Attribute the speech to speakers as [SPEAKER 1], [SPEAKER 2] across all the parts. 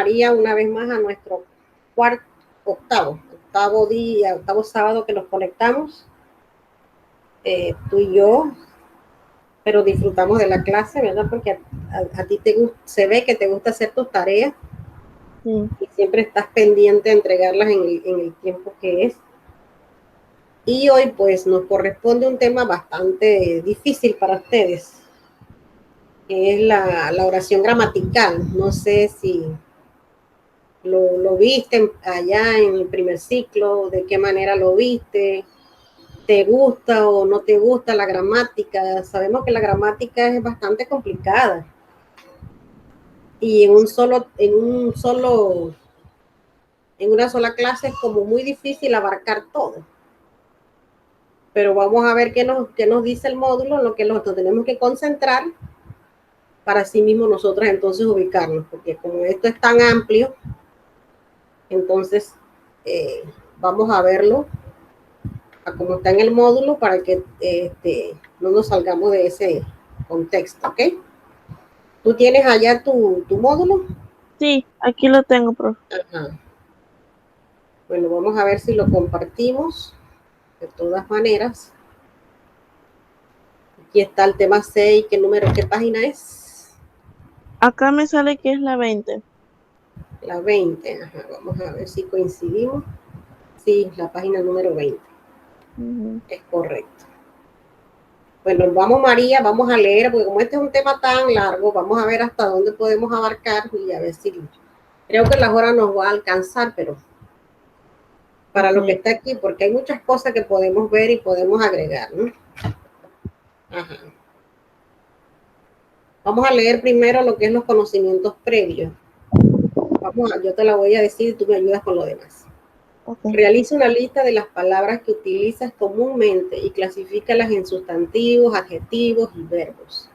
[SPEAKER 1] María, una vez más a nuestro octavo día, octavo sábado que nos conectamos, tú y yo, pero disfrutamos de la clase, ¿verdad? Porque a ti se ve que te gusta hacer tus tareas. Sí. Y siempre estás pendiente de entregarlas en el tiempo que es. Y hoy pues nos corresponde un tema bastante difícil para ustedes, que es la oración gramatical. No sé si lo viste allá en el primer ciclo, de qué manera lo viste, te gusta o no te gusta la gramática. Sabemos que la gramática es bastante complicada y en una sola clase es como muy difícil abarcar todo. Pero vamos a ver qué nos dice el módulo, en lo que nosotros tenemos que concentrar para sí mismo nosotros entonces ubicarnos, porque como esto es tan amplio, entonces vamos a verlo a cómo está en el módulo para que no nos salgamos de ese contexto, ¿ok? ¿Tú tienes allá tu módulo?
[SPEAKER 2] Sí, aquí lo tengo, profe.
[SPEAKER 1] Ajá. Bueno, vamos a ver si lo compartimos. De todas maneras, aquí está el tema 6, ¿qué página es?
[SPEAKER 2] Acá me sale que es la 20.
[SPEAKER 1] La 20, ajá, vamos a ver si coincidimos. Sí, la página número 20. Es correcto. Bueno, vamos María, vamos a leer, porque como este es un tema tan largo, vamos a ver hasta dónde podemos abarcar y a ver si creo que las horas nos va a alcanzar, pero para lo que está aquí, porque hay muchas cosas que podemos ver y podemos agregar, ¿no? Ajá. Vamos a leer primero lo que es los conocimientos previos. Yo te la voy a decir y tú me ayudas con lo demás. Realiza una lista de las palabras que utilizas comúnmente y clasifícalas en sustantivos, adjetivos y verbos.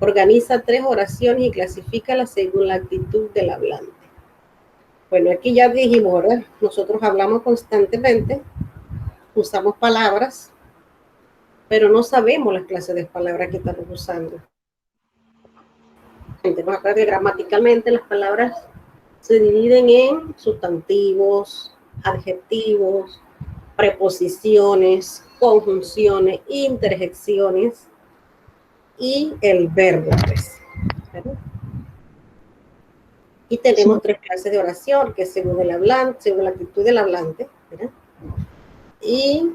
[SPEAKER 1] Organiza 3 oraciones y clasifícalas según la actitud del hablante. Bueno, aquí ya dijimos, ¿verdad? Nosotros hablamos constantemente, usamos palabras, pero no sabemos las clases de palabras que estamos usando. Tenemos acá que gramaticalmente las palabras se dividen en sustantivos, adjetivos, preposiciones, conjunciones, interjecciones y el verbo, pues. ¿Verdad? Y tenemos 3 clases de oración, que es según el hablante, según la actitud del hablante, ¿verdad? Y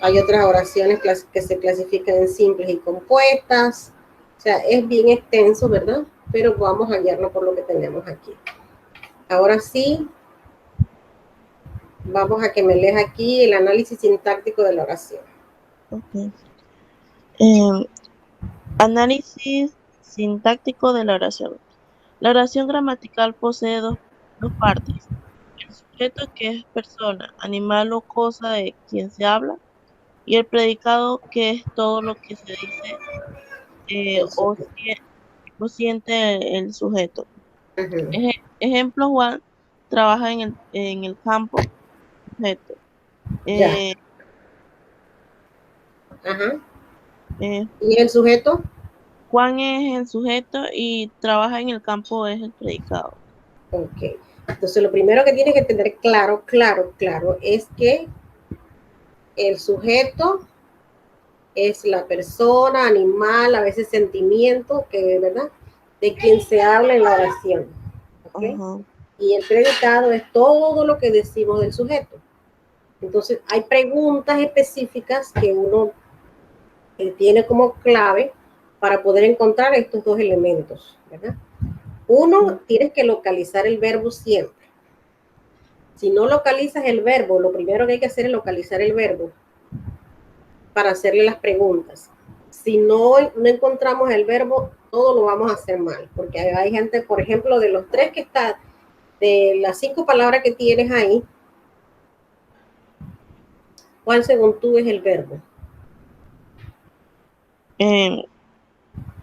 [SPEAKER 1] hay otras oraciones que se clasifican en simples y compuestas. O sea, es bien extenso, ¿verdad? Pero vamos a guiarnos por lo que tenemos aquí. Ahora sí, vamos a que me leas aquí el análisis sintáctico de la oración.
[SPEAKER 2] Okay. Análisis sintáctico de la oración. La oración gramatical posee dos partes. El sujeto, que es persona, animal o cosa de quien se habla, y el predicado, que es todo lo que se dice o siente el sujeto. Ejemplo, Juan trabaja en el campo, sujeto.
[SPEAKER 1] Ajá. ¿Y el sujeto?
[SPEAKER 2] Juan es el sujeto y trabaja en el campo es el predicado.
[SPEAKER 1] Ok. Entonces, lo primero que tienes que tener claro es que el sujeto es la persona, animal, a veces sentimiento, que ¿verdad? De quien se habla en la oración. ¿Okay? Y el predicado es todo lo que decimos del sujeto. Entonces, hay preguntas específicas que uno tiene como clave para poder encontrar estos dos elementos, ¿verdad? Uno, tienes que localizar el verbo siempre. Si no localizas el verbo, lo primero que hay que hacer es localizar el verbo para hacerle las preguntas. Si no encontramos el verbo, todo lo vamos a hacer mal, porque hay gente, por ejemplo, de los 3 que está, de las 5 palabras que tienes ahí, ¿cuál según tú es el verbo?
[SPEAKER 2] De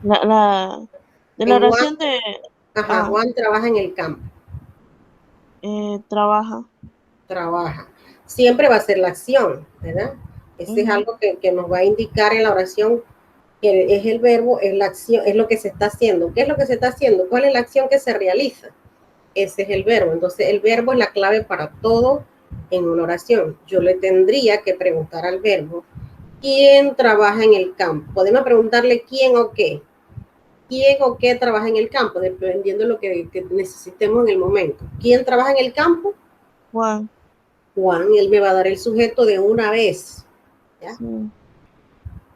[SPEAKER 2] la oración de...
[SPEAKER 1] Ajá, Juan trabaja en el campo.
[SPEAKER 2] Trabaja.
[SPEAKER 1] Trabaja. Siempre va a ser la acción, ¿verdad? Ese es algo que nos va a indicar en la oración que es el verbo, es la acción, es lo que se está haciendo. ¿Qué es lo que se está haciendo? ¿Cuál es la acción que se realiza? Ese es el verbo. Entonces, el verbo es la clave para todo en una oración. Yo le tendría que preguntar al verbo, ¿quién trabaja en el campo? Podemos preguntarle quién o qué. ¿Quién o qué trabaja en el campo? Dependiendo de lo que necesitemos en el momento. ¿Quién trabaja en el campo?
[SPEAKER 2] Juan.
[SPEAKER 1] Juan. Él me va a dar el sujeto de una vez. ¿Ya?
[SPEAKER 2] Sí.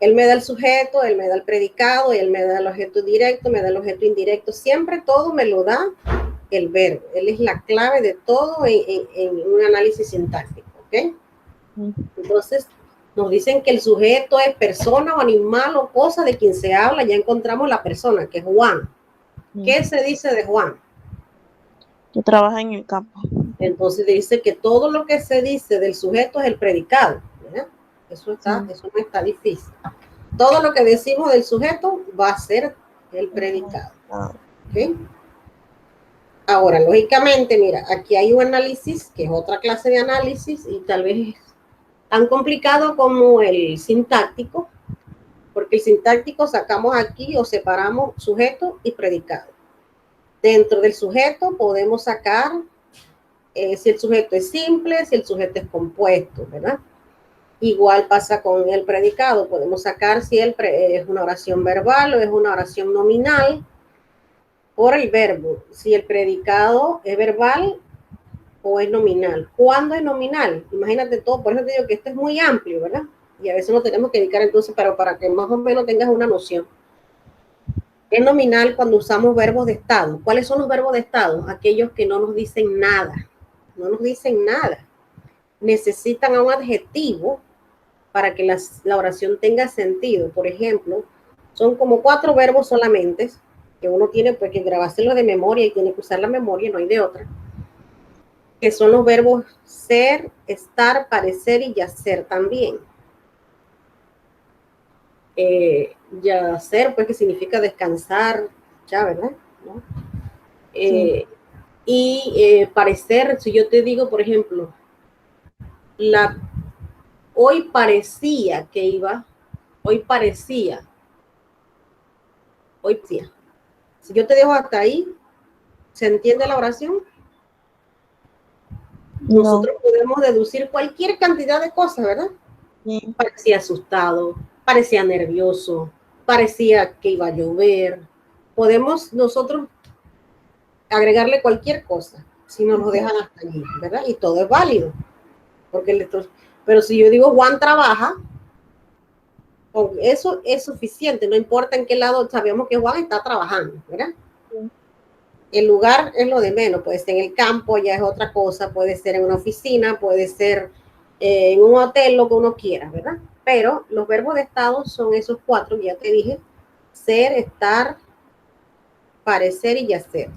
[SPEAKER 1] Él me da el sujeto, él me da el predicado, él me da el objeto directo, me da el objeto indirecto. Siempre todo me lo da el verbo. Él es la clave de todo en un análisis sintáctico. ¿Ok? Entonces, nos dicen que el sujeto es persona o animal o cosa de quien se habla. Ya encontramos la persona, que es Juan. ¿Qué se dice de Juan?
[SPEAKER 2] Que trabaja en el campo.
[SPEAKER 1] Entonces dice que todo lo que se dice del sujeto es el predicado. ¿Verdad? Eso no está difícil. Todo lo que decimos del sujeto va a ser el predicado. ¿Okay? Ahora, lógicamente, mira, aquí hay un análisis, que es otra clase de análisis, y tal vez es tan complicado como el sintáctico, porque el sintáctico sacamos aquí o separamos sujeto y predicado. Dentro del sujeto podemos sacar si el sujeto es simple, si el sujeto es compuesto, ¿verdad? Igual pasa con el predicado, podemos sacar si es una oración verbal o es una oración nominal por el verbo, si el predicado es verbal o es nominal. ¿Cuándo es nominal? Imagínate todo, por eso te digo que esto es muy amplio, ¿verdad? Y a veces nos tenemos que dedicar entonces, pero para que más o menos tengas una noción. Es nominal cuando usamos verbos de estado. ¿Cuáles son los verbos de estado? Aquellos que no nos dicen nada. No nos dicen nada. Necesitan a un adjetivo para que la oración tenga sentido. Por ejemplo, son como 4 verbos solamente que uno tiene pues, que grabárselo de memoria y tiene que usar la memoria, no hay de otra. Que son los verbos ser, estar, parecer y yacer también. Yacer, pues que significa descansar, ya, ¿verdad? ¿No?
[SPEAKER 2] Sí.
[SPEAKER 1] Y parecer, si yo te digo, por ejemplo, hoy parecía que iba, hoy parecía. Si yo te dejo hasta ahí, ¿se entiende la oración?
[SPEAKER 2] No.
[SPEAKER 1] Nosotros podemos deducir cualquier cantidad de cosas, ¿verdad?
[SPEAKER 2] Sí.
[SPEAKER 1] Parecía asustado, parecía nervioso, parecía que iba a llover. Podemos nosotros agregarle cualquier cosa si nos lo dejan hasta allí, ¿verdad? Y todo es válido. Pero si yo digo Juan trabaja, eso es suficiente, no importa en qué lado, sabemos que Juan está trabajando, ¿verdad? Sí. El lugar es lo de menos, puede ser en el campo, ya es otra cosa, puede ser en una oficina, puede ser en un hotel, lo que uno quiera, ¿verdad? Pero los verbos de estado son esos 4, ya te dije, ser, estar, parecer y yacer,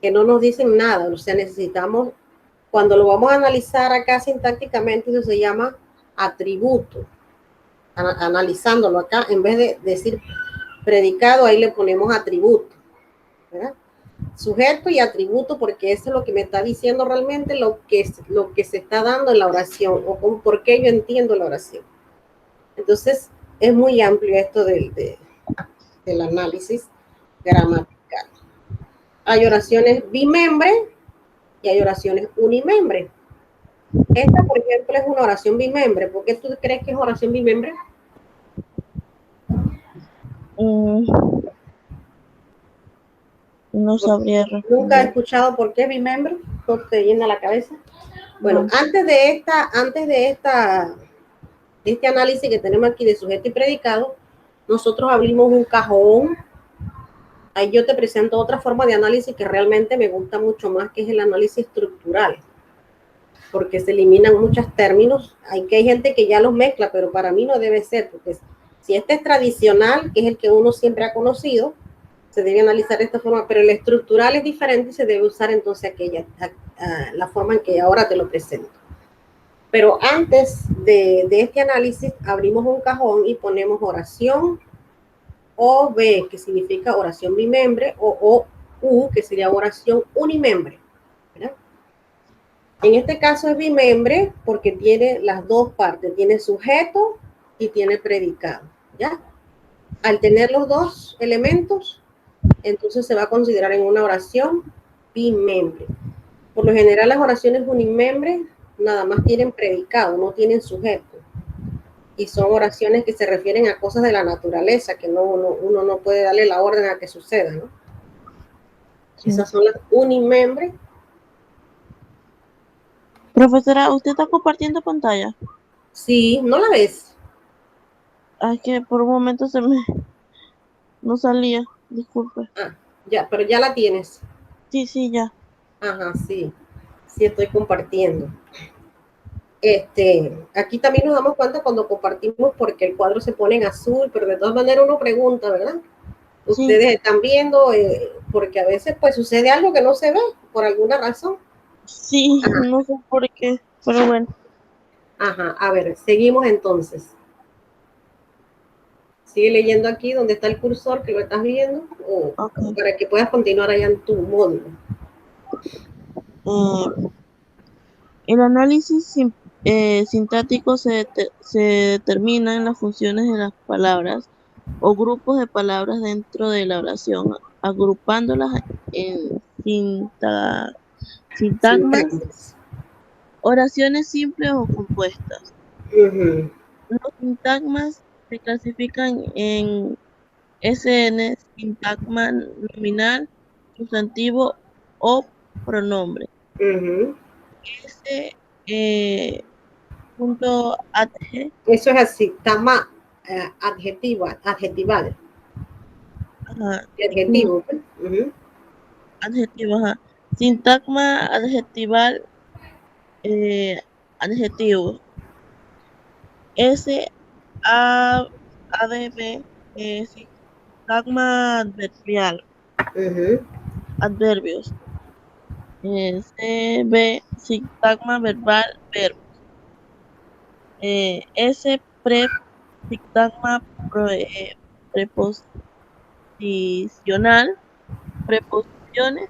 [SPEAKER 1] que no nos dicen nada, o sea, necesitamos, cuando lo vamos a analizar acá sintácticamente, eso se llama atributo, analizándolo acá, en vez de decir predicado, ahí le ponemos atributo, ¿verdad? Sujeto y atributo, porque eso es lo que me está diciendo realmente lo que se está dando en la oración o por qué yo entiendo la oración. Entonces, es muy amplio esto del análisis gramatical. Hay oraciones bimembre y hay oraciones unimembre. Esta, por ejemplo, es una oración bimembre. ¿Por qué tú crees que es oración bimembre?
[SPEAKER 2] No sabría responder.
[SPEAKER 1] ¿Nunca he escuchado por qué bimembre? ¿No te llena la cabeza? Bueno, no. antes de este análisis que tenemos aquí de sujeto y predicado, nosotros abrimos un cajón. Ahí yo te presento otra forma de análisis que realmente me gusta mucho más, que es el análisis estructural, porque se eliminan muchos términos. Hay gente que ya los mezcla, pero para mí no debe ser, porque si este es tradicional, que es el que uno siempre ha conocido, se debe analizar de esta forma, pero el estructural es diferente y se debe usar entonces la forma en que ahora te lo presento. Pero antes de este análisis, abrimos un cajón y ponemos oración OB, que significa oración bimembre, o OU, que sería oración unimembre, ¿verdad? En este caso es bimembre porque tiene las dos partes, tiene sujeto y tiene predicado, ¿ya? Al tener los dos elementos, entonces se va a considerar en una oración bimembre. Por lo general, las oraciones unimembres nada más tienen predicado, no tienen sujeto. Y son oraciones que se refieren a cosas de la naturaleza, que uno no puede darle la orden a que suceda, ¿no?
[SPEAKER 2] Sí.
[SPEAKER 1] Esas son las unimembres.
[SPEAKER 2] Profesora, ¿usted está compartiendo pantalla?
[SPEAKER 1] Sí, ¿no la ves?
[SPEAKER 2] Es que por un momento no salía, disculpe.
[SPEAKER 1] Ah, ya, pero ya la tienes.
[SPEAKER 2] Sí, ya.
[SPEAKER 1] Ajá, sí. Sí, estoy compartiendo. Aquí también nos damos cuenta cuando compartimos porque el cuadro se pone en azul, pero de todas maneras uno pregunta, ¿verdad?
[SPEAKER 2] Sí,
[SPEAKER 1] Ustedes están viendo, porque a veces pues sucede algo que no se ve por alguna razón.
[SPEAKER 2] sí,
[SPEAKER 1] Ajá,
[SPEAKER 2] no sé por qué, pero bueno.
[SPEAKER 1] ajá, a ver, seguimos entonces. Sigue leyendo aquí donde está el cursor que lo estás viendo, o
[SPEAKER 2] Ok.
[SPEAKER 1] para que puedas continuar allá en tu módulo.
[SPEAKER 2] Eh, el análisis sintáctico se determina en las funciones de las palabras o grupos de palabras dentro de la oración, agrupándolas en sintagmas,
[SPEAKER 1] Sintagmas.
[SPEAKER 2] oraciones simples o compuestas.
[SPEAKER 1] Ujú,
[SPEAKER 2] Los sintagmas se clasifican en SN, sintagma nominal, sustantivo o pronombre.
[SPEAKER 1] ujú.
[SPEAKER 2] S, punto ATG,
[SPEAKER 1] Eso es así, tama adjetival,
[SPEAKER 2] ajá,
[SPEAKER 1] adjetivo. Pues. Ujú,
[SPEAKER 2] adjetivo, ajá. Sintagma adjetival, eh, adjetivo. S, A, ADB, sintagma adverbial,
[SPEAKER 1] ujú,
[SPEAKER 2] adverbios. CB, sintagma verbal, verbo. S, sintagma preposicional, preposiciones.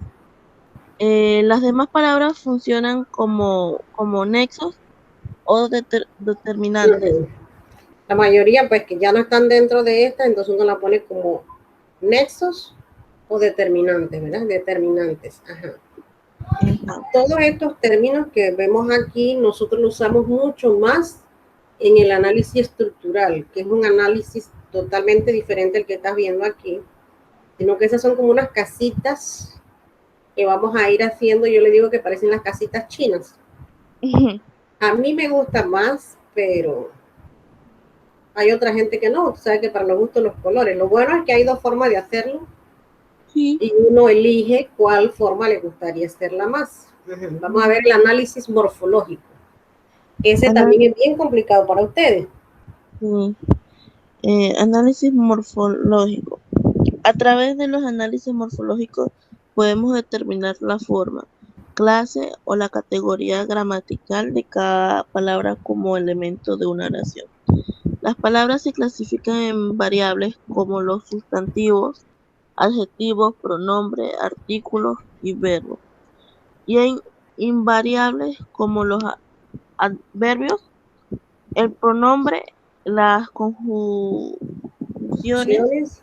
[SPEAKER 2] Las demás palabras funcionan como nexos o determinantes.
[SPEAKER 1] ujú. La mayoría, pues, que ya no están dentro de esta, entonces uno la pone como nexos o determinantes, ¿verdad? Determinantes. Ajá.
[SPEAKER 2] Ajá.
[SPEAKER 1] Todos estos términos que vemos aquí, nosotros los usamos mucho más en el análisis estructural, que es un análisis totalmente diferente al que estás viendo aquí, sino que esas son como unas casitas que vamos a ir haciendo. Yo le digo que parecen las casitas chinas. A mí me gusta más, pero hay otra gente que no, sabe que para los gustos los colores. Lo bueno es que hay dos formas de hacerlo
[SPEAKER 2] Sí.
[SPEAKER 1] y uno elige cuál forma le gustaría hacerla más. Vamos a ver el análisis morfológico. Ese
[SPEAKER 2] Ana-
[SPEAKER 1] también es bien complicado para ustedes.
[SPEAKER 2] sí. Análisis morfológico. A través de los análisis morfológicos podemos determinar la forma, clase o la categoría gramatical de cada palabra como elemento de una oración. Las palabras se clasifican en variables como los sustantivos, adjetivos, pronombres, artículos y verbos, y en invariables como los adverbios, el pronombre, las conjunciones
[SPEAKER 1] Opciones.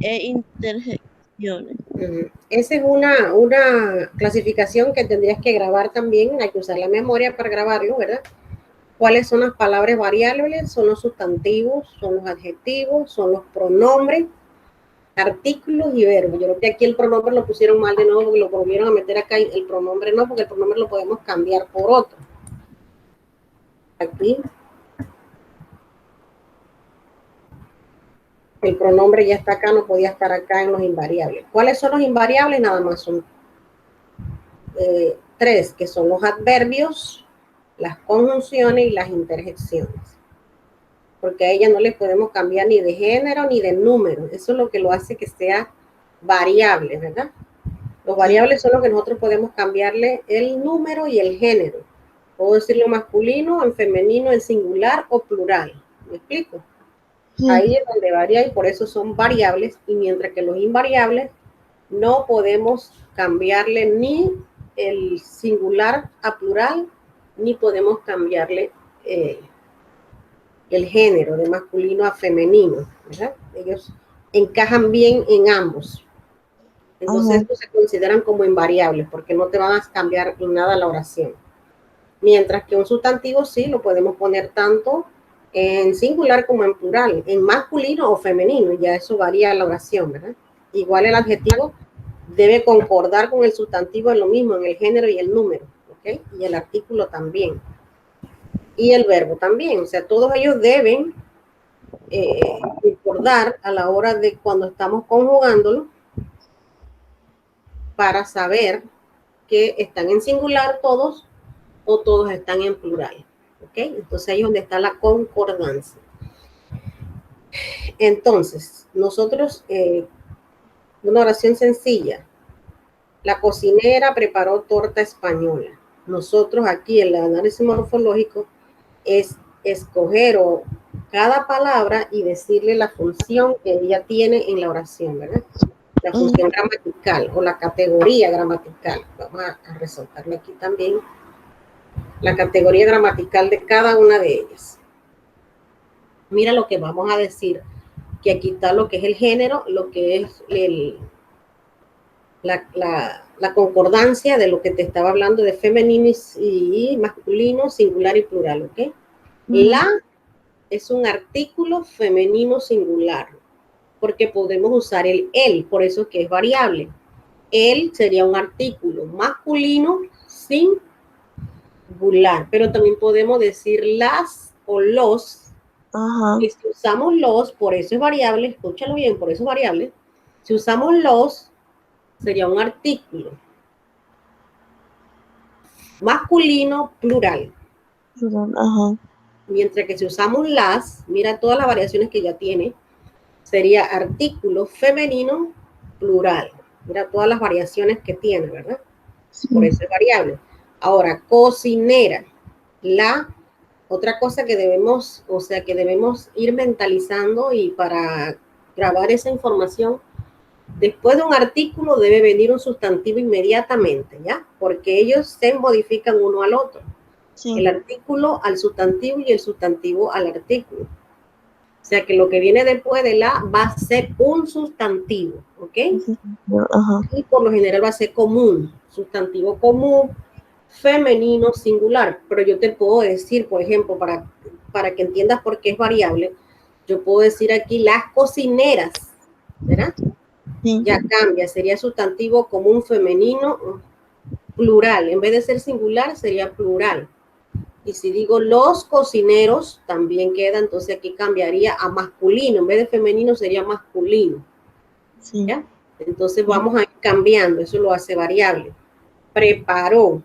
[SPEAKER 2] e interjecciones.
[SPEAKER 1] Esa es una clasificación que tendrías que grabar también. Hay que usar la memoria para grabarlo, ¿verdad? ¿Cuáles son las palabras variables? Son los sustantivos, son los adjetivos, son los pronombres, artículos y verbos. Yo creo que aquí el pronombre lo pusieron mal de nuevo porque lo volvieron a meter acá. El pronombre no, porque el pronombre lo podemos cambiar por otro. Aquí el pronombre ya está acá, no podía estar acá en los invariables. ¿Cuáles son los invariables? Nada más son tres, que son los adverbios, las conjunciones y las interjecciones. Porque a ella no le podemos cambiar ni de género ni de número. Eso es lo que lo hace que sea variable, ¿verdad? Los
[SPEAKER 2] Sí,
[SPEAKER 1] variables son los que nosotros podemos cambiarle el número y el género. Puedo decirlo masculino, en femenino, en singular o plural. ¿Me explico?
[SPEAKER 2] sí.
[SPEAKER 1] Ahí es donde varía y por eso son variables. Y mientras que los invariables no podemos cambiarle ni el singular a plural, ni podemos cambiarle el género de masculino a femenino. ¿verdad? Ellos encajan bien en ambos. Entonces, estos se consideran como invariables porque no te van a cambiar en nada la oración. Mientras que un sustantivo sí lo podemos poner tanto en singular como en plural, en masculino o femenino, ya eso varía la oración, ¿verdad? Igual el adjetivo debe concordar con el sustantivo en lo mismo, en el género y el número, ¿ok? Y el artículo también. Y el verbo también, o sea, todos ellos deben concordar a la hora de cuando estamos conjugándolo para saber que están en singular todos o todos están en plural. ¿Ok? Entonces ahí es donde está la concordancia. Entonces, nosotros, una oración sencilla. La cocinera preparó torta española. Nosotros aquí el análisis morfológico es escoger cada palabra y decirle la función que ella tiene en la oración, ¿verdad? La función gramatical o la categoría gramatical. Vamos a resaltarle aquí también la categoría gramatical de cada una de ellas. Mira lo que vamos a decir, que aquí está lo que es el género, lo que es la concordancia de lo que te estaba hablando de femenino y masculino, singular y plural, ¿ok? La es un artículo femenino singular, porque podemos usar el él, por eso que es variable. Él sería un artículo masculino singular, pero también podemos decir las o los. Y si usamos los, por eso es variable, escúchalo bien, por eso es variable. Si usamos los, sería un artículo masculino plural. Mientras que si usamos las, mira todas las variaciones que ya tiene, sería artículo femenino plural. Mira todas las variaciones que tiene, ¿verdad? Sí. Por eso es variable. Ahora, cocinera. La otra cosa que debemos, o sea, que debemos ir mentalizando y para grabar esa información, después de un artículo debe venir un sustantivo inmediatamente, ¿ya? Porque ellos se modifican uno al otro. Sí. El artículo al sustantivo y el sustantivo al artículo. O sea que lo que viene después de la va a ser un sustantivo, ¿ok? Y por lo general va a ser común, sustantivo común, femenino, singular. Pero yo te puedo decir, por ejemplo, para que entiendas por qué es variable, yo puedo decir aquí las cocineras, ¿verdad? Sí. Ya cambia, sería sustantivo común, femenino, plural. En vez de ser singular, sería plural. Y si digo los cocineros, también queda, entonces aquí cambiaría a masculino. En vez de femenino sería masculino. Sí. ¿Ya? Entonces vamos a ir cambiando, eso lo hace variable. Preparó.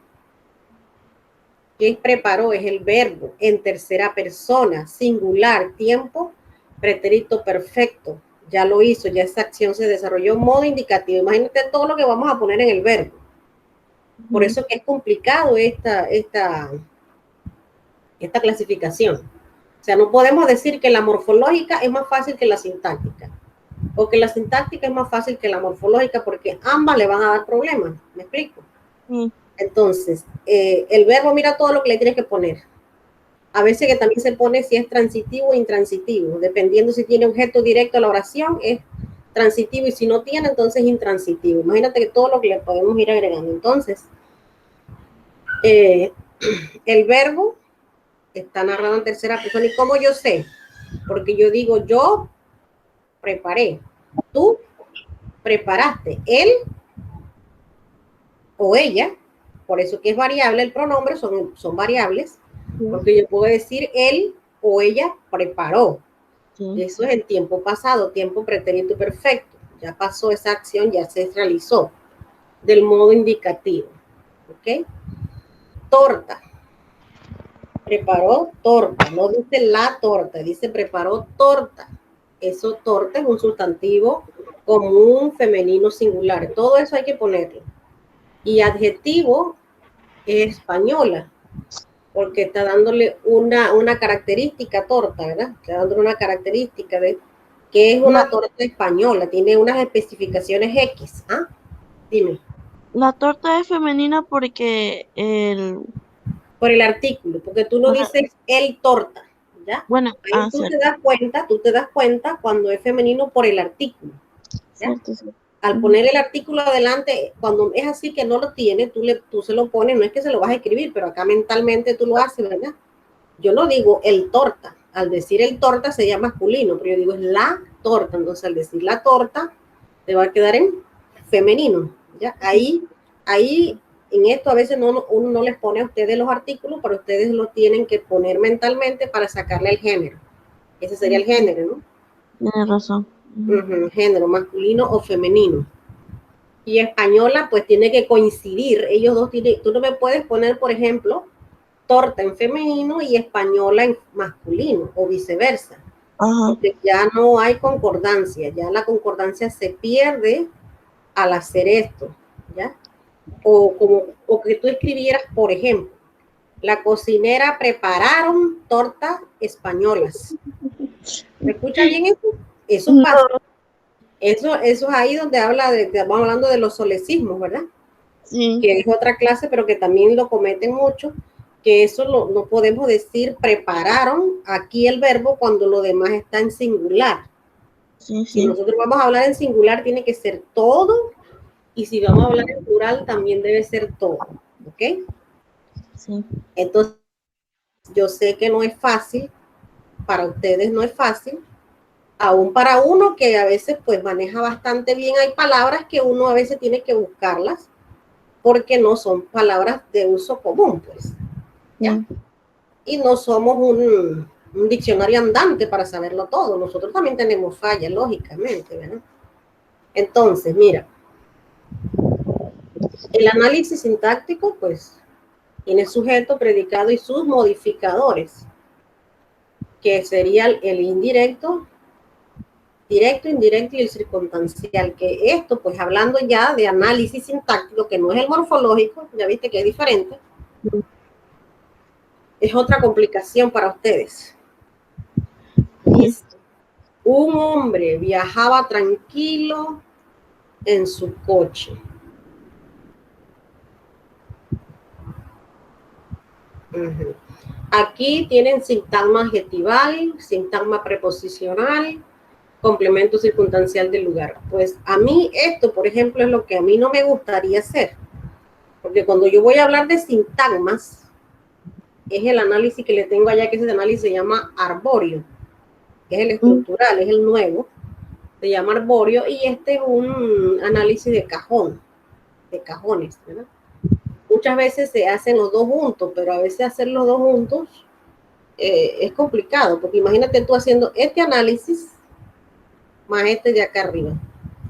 [SPEAKER 1] ¿Qué preparó? Es el verbo en tercera persona, singular, tiempo, pretérito perfecto. Ya lo hizo, ya esa acción se desarrolló, modo indicativo. Imagínate todo lo que vamos a poner en el verbo. Por eso que es complicado esta clasificación. O sea, no podemos decir que la morfológica es más fácil que la sintáctica o que la sintáctica es más fácil que la morfológica porque ambas le van a dar problemas. ¿Me explico? Entonces, el verbo, mira todo lo que le tienes que poner. A veces que también se pone si es transitivo o intransitivo. Dependiendo si tiene objeto directo a la oración, es transitivo y si no tiene, entonces es intransitivo. Imagínate que todo lo que le podemos ir agregando. Entonces, el verbo está narrado en tercera persona. ¿Y cómo yo sé? Porque yo digo, yo preparé, tú preparaste, él o ella, por eso que es variable el pronombre, son variables, porque yo puedo decir él o ella preparó. Eso es el tiempo pasado, tiempo pretérito perfecto. Ya pasó esa acción, ya se realizó del modo indicativo. ¿Ok? Torta. Preparó torta, no dice la torta, dice preparó torta. Eso, torta es un sustantivo común, femenino, singular. Todo eso hay que ponerlo. Y adjetivo es española, porque está dándole una característica torta, ¿verdad? Está dándole una característica de que es una torta española, tiene unas especificaciones X. ¿Ah? Dime.
[SPEAKER 2] La torta es femenina porque
[SPEAKER 1] por el artículo, porque tú no dices el torta, ¿ya?
[SPEAKER 2] Bueno,
[SPEAKER 1] Ahí tú te das cuenta cuando es femenino por el artículo, ¿ya?
[SPEAKER 2] cierto, sí.
[SPEAKER 1] Al poner el artículo adelante, cuando es así que no lo tiene, tú se lo pones, no es que se lo vas a escribir, pero acá mentalmente tú lo haces, ¿verdad? Yo no digo el torta, al decir el torta sería masculino, pero yo digo es la torta, entonces al decir la torta, te va a quedar en femenino, ¿ya? Ahí, en esto a veces uno no les pone a ustedes los artículos, pero ustedes lo tienen que poner mentalmente para sacarle el género. Ese sería el género, ¿no?
[SPEAKER 2] Tienes razón.
[SPEAKER 1] Género, masculino o femenino. Y española, pues tiene que coincidir. Ellos dos tienen, tú no me puedes poner, por ejemplo, torta en femenino y española en masculino, o viceversa.
[SPEAKER 2] Ajá.
[SPEAKER 1] Porque ya no hay concordancia, ya la concordancia se pierde al hacer esto, ¿ya? O que tú escribieras, por ejemplo, la cocinera prepararon tortas españolas. ¿Me escucha bien eso? Eso pasa.
[SPEAKER 2] No,
[SPEAKER 1] Eso es ahí donde estamos hablando de los solecismos, ¿verdad?
[SPEAKER 2] sí,
[SPEAKER 1] Que es otra clase, pero que también lo cometen mucho, que eso no podemos decir prepararon aquí el verbo cuando lo demás está en singular.
[SPEAKER 2] sí,
[SPEAKER 1] Si
[SPEAKER 2] sí.
[SPEAKER 1] nosotros vamos a hablar en singular, tiene que ser todo, y si vamos a hablar en plural, también debe ser todo, ¿ok?
[SPEAKER 2] Sí.
[SPEAKER 1] Entonces, yo sé que no es fácil, para ustedes no es fácil, aún para uno que a veces pues maneja bastante bien, hay palabras que uno a veces tiene que buscarlas, porque no son palabras de uso común, pues, ¿ya?
[SPEAKER 2] Sí.
[SPEAKER 1] Y no somos un diccionario andante para saberlo todo. Nosotros también tenemos fallas, lógicamente, ¿verdad? Entonces, mira, el análisis sintáctico, pues, tiene sujeto, predicado y sus modificadores, que sería el indirecto, directo, indirecto y el circunstancial, que esto, pues, hablando ya de análisis sintáctico, que no es el morfológico, ya viste que es diferente, es otra complicación para ustedes. Dice, un hombre viajaba tranquilo en su coche. Uh-huh. Aquí tienen sintagma adjetival, sintagma preposicional, complemento circunstancial del lugar. Pues a mí esto, por ejemplo, es lo que a mí no me gustaría hacer. Porque cuando yo voy a hablar de sintagmas, es el análisis que le tengo allá, que ese análisis se llama arbóreo, que es el estructural, es el nuevo, se llama arbóreo, y este es un análisis de cajón, de cajones, ¿verdad? Muchas veces se hacen los dos juntos, pero a veces hacer los dos juntos es complicado, porque imagínate tú haciendo este análisis más este de acá arriba.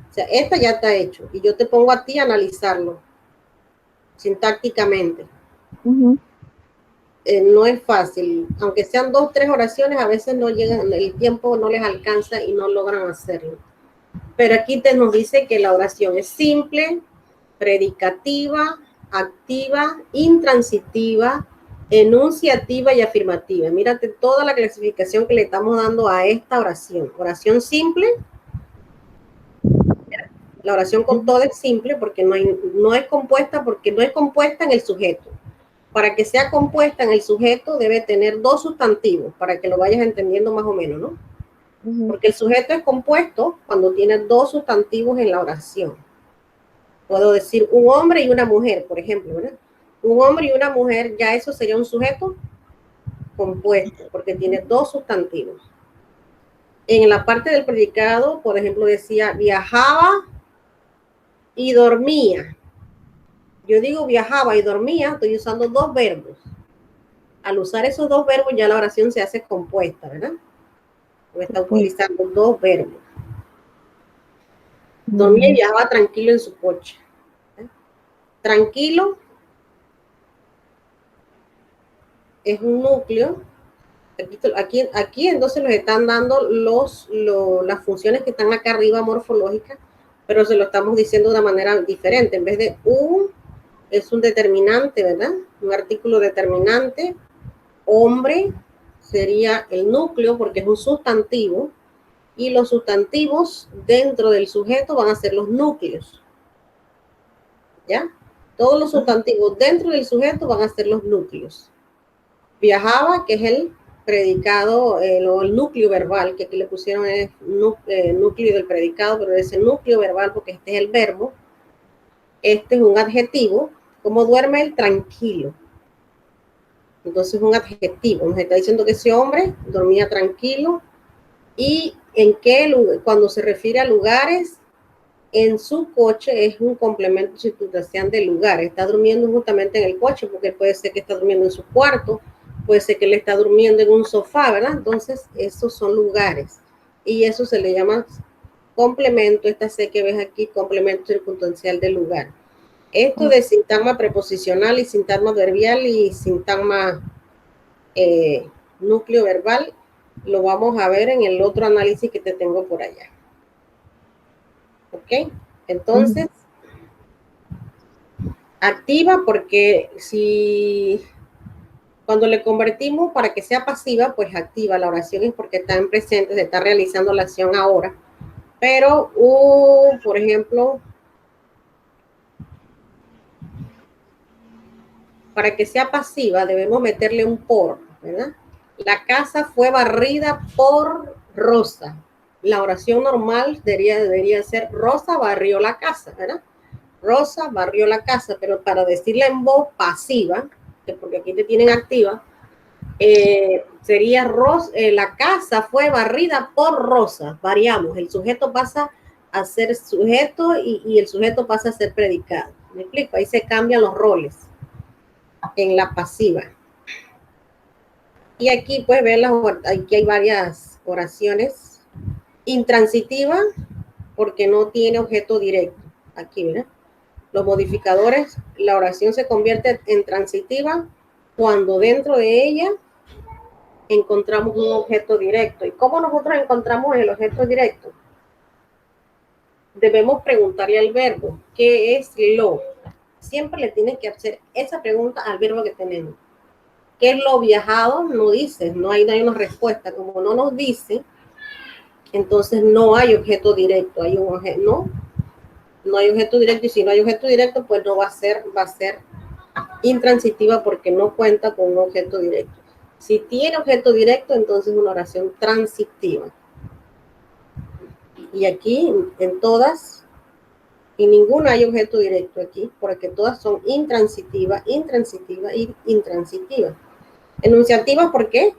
[SPEAKER 1] O sea, este ya está hecho y yo te pongo a ti a analizarlo sintácticamente. No es fácil, aunque sean 2, 3 oraciones, a veces no llegan, el tiempo no les alcanza y no logran hacerlo. Pero aquí nos dice que la oración es simple, predicativa, activa, intransitiva, enunciativa y afirmativa. Mírate toda la clasificación que le estamos dando a esta oración. Oración simple, la oración con todo es simple porque no es compuesta en el sujeto. Para que sea compuesta en el sujeto debe tener dos sustantivos, para que lo vayas entendiendo más o menos, ¿no? Porque el sujeto es compuesto cuando tiene dos sustantivos en la oración. Puedo decir un hombre y una mujer, por ejemplo, ¿verdad? Un hombre y una mujer, ya eso sería un sujeto compuesto, porque tiene dos sustantivos. En la parte del predicado, por ejemplo, decía viajaba y dormía. Yo digo viajaba y dormía, estoy usando dos verbos. Al usar esos dos verbos ya la oración se hace compuesta, ¿verdad? Porque está utilizando dos verbos. Dormía y viajaba tranquilo en su coche. Tranquilo es un núcleo. Aquí entonces nos están dando las funciones que están acá arriba morfológicas, pero se lo estamos diciendo de una manera diferente. En vez de un, es un determinante, ¿verdad? Un artículo determinante. Hombre sería el núcleo porque es un sustantivo y los sustantivos dentro del sujeto van a ser los núcleos. ¿Ya? Todos los sustantivos dentro del sujeto van a ser los núcleos. Viajaba, que es el predicado, el núcleo verbal, que aquí le pusieron es núcleo del predicado, pero es el núcleo verbal porque este es el verbo. Este es un adjetivo, como duerme el tranquilo. Entonces es un adjetivo, nos está diciendo que ese hombre dormía tranquilo. Y en qué lugar, cuando se refiere a lugares, en su coche es un complemento circunstancial de lugar. Está durmiendo justamente en el coche, porque puede ser que está durmiendo en su cuarto, puede ser que él está durmiendo en un sofá, ¿verdad? Entonces, esos son lugares. Y eso se le llama complemento, esta C que ves aquí, complemento circunstancial de lugar. Esto de sintagma preposicional y sintagma adverbial y sintagma núcleo verbal, lo vamos a ver en el otro análisis que te tengo por allá. ¿Ok? Entonces, activa porque si cuando le convertimos para que sea pasiva, pues activa la oración es porque está en presente, se está realizando la acción ahora. Pero, por ejemplo, para que sea pasiva debemos meterle un por, ¿verdad? La casa fue barrida por Rosa. La oración normal debería ser Rosa barrió la casa, ¿verdad? Rosa barrió la casa, pero para decirla en voz pasiva, porque aquí te tienen activa, sería la casa fue barrida por Rosa. Variamos, el sujeto pasa a ser sujeto y el sujeto pasa a ser predicado. ¿Me explico? Ahí se cambian los roles en la pasiva. Y aquí pues ven aquí hay varias oraciones. Intransitiva, porque no tiene objeto directo. Aquí, ¿verdad? Los modificadores, la oración se convierte en transitiva cuando dentro de ella encontramos un objeto directo. ¿Y cómo nosotros encontramos el objeto directo? Debemos preguntarle al verbo, ¿qué es lo? Siempre le tienes que hacer esa pregunta al verbo que tenemos. ¿Qué es lo viajado? No dice, no hay una respuesta. Como no nos dice, entonces no hay objeto directo. Hay un objeto, no hay objeto directo, y si no hay objeto directo, pues no va a ser intransitiva porque no cuenta con un objeto directo. Si tiene objeto directo, entonces es una oración transitiva. Y aquí, en todas, y ninguna hay objeto directo aquí, porque todas son intransitivas, intransitivas y intransitivas. Enunciativas, ¿por qué?